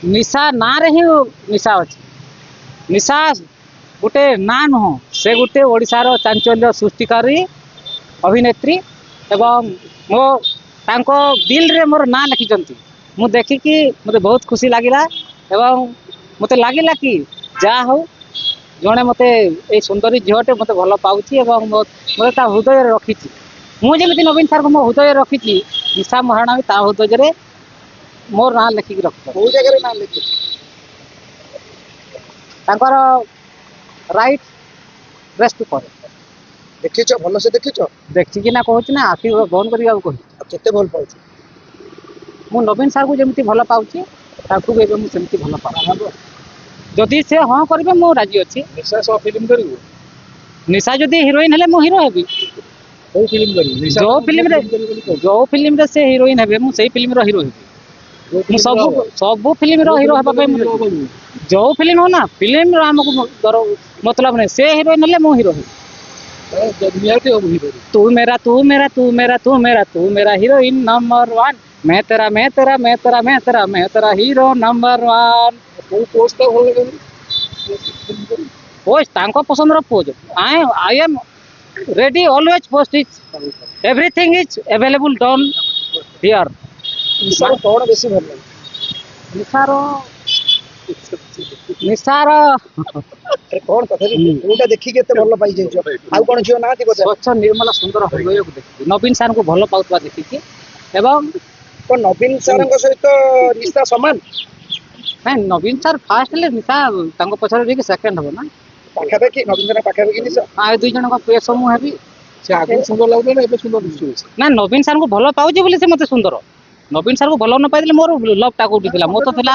निशा ना रे ही निशा अच्छी निशा गोटे ना नुह से गोटे ओडिशार चांचल्य सृष्टिकारी अभिनेत्री एवं मो तांको दिल रे मोर ना लिखिं मु देखिकी मते बहुत खुशी लगिला एवं मते लगिला कि जा हो जड़े मते ये सुंदरी झीटे मते भल पाऊँ एवं मते ता हृदय रखी मुझे नवीन सार को मो हृदय रखी निशा महाराणा भी ता हृदय मोर ना लिखिक रख जगह ना लिखी राइट रेस्ट पर देखीच भल से देखीच देखिकी ना कहूँ ना आखि बंद कर केते भल पाउछ मु नवीन सार को जमी भल पाऊँ ताकू भी सेमती भल पाऊँ जदि से हाँ करेंगे मु राजी अच्छी निशा सह फिल्म करू निशा जदि हिरोइन हेले मु हिरो हेबी कोई फिल्म करू जो फिल्म रे से हिरोइन हेबे मु सेही फिल्म रो हिरो हेबी मु सब फिल्म रो हिरो हेबा पे जो फिल्म हो ना फिल्म रो हमको मतलब नहीं से हिरोइन हेले मु हिरो हेबी तू मेरा तू मेरा तू मेरा तू मेरा तू मेरा हीरोइन नंबर 1 मैं तेरा मैं तेरा मैं तेरा मैं तेरा मैं तेरा हीरो नंबर 1 पोस्ट पोस्ट तांको पसंद रो पोज I am ready always post is everything is available done here Nisha कौन बेसी भल लागे निशार कौन कथा कोटा देखि केते भल पाई जाइछ आ कोन जियो ना थी स्वच्छ निर्मल सुंदर हृदय को देखि नवीन सार को भल पाउतबा देखि एवं तो नवीन सारंग सहित निशा समान नहीं नवीन सार फास्ट ले निशा तांको पछरे जे सेकंड हो ना पाखापाखि नवीन सार पाखापाखि निशा आ दुई जन को पेस समूह हेबी से आगे सुंदर लागले ना एबे सुंदर दिसु ना नवीन सार को भल पाउजी बोली से मते सुंदर नवीन सार को भल न पाइले मोर लव टा कोठी थिला मो तो थिला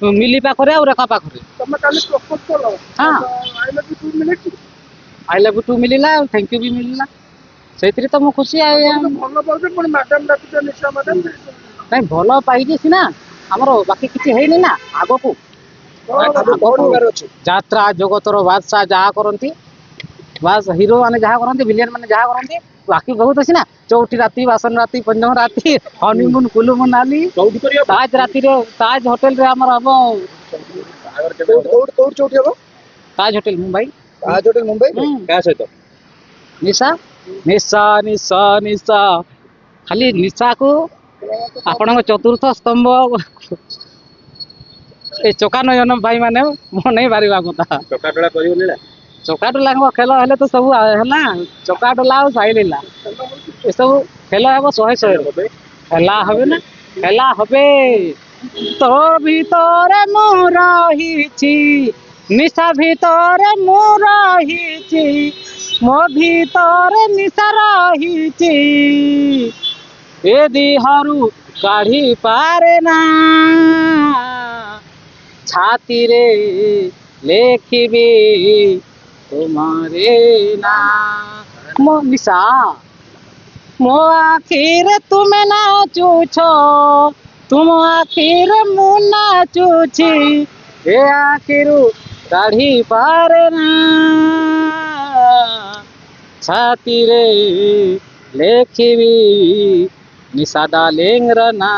मिली पाखरे आ रेखा पाखरे तमे काली प्रपोज करलो हां I love you 2 minute I love you too मिलिला थैंक यू भी मिलिला सेतिर तो मो खुशी आए भल पाउछ पण मैडम डाकुछ निशा मैडम नहीं भल पाइजे सिना हमरो बाकी किछि हेइनी ना आगो को यात्रा जगतर बादशाह जहाँ करती बास हिरो माने जहाँ करती विलियन माने जहाँ करती बाकी बहुत अच्छी ना चौथी राति बासन राति पंचम राति हनीमून कुलू मनाली ताज राति रे ताज होटल रे हमर हम चौथी हबो ताज होटल मुंबई क्या सहित निशा निशा निशा निशा खाली निशा को आपण चतुर्थ स्तंभ ए चका नयन भाई माने मन नहीं बारिबा कथा चकाटोला करियो चकाटोला खेल हेले तो सब है चकाटोला और साइलिला ए सब खेल हे 100 खेला हबे ना खेला हबे तो भीतर मु रहिछि निशा भीतर मु रहिछि मो भीतर निशा रहिछि ए दिहारू काढ़ी पारे ना छाती रे लेखिबी तुम्हारे ना मो निशा मो आखिर तुम नाचुछ तुम आखिर मु नाचुछि ए आखिर काढ़ी पारे ना छाती रे लेखिबी निशा डार्लिंग रना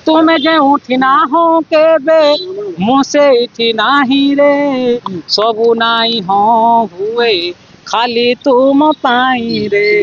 तुम्हें जे उठी ना हो के बे मुझसे इठी नाही रे सबू नाई हो हुए खाली तुम पाई रे।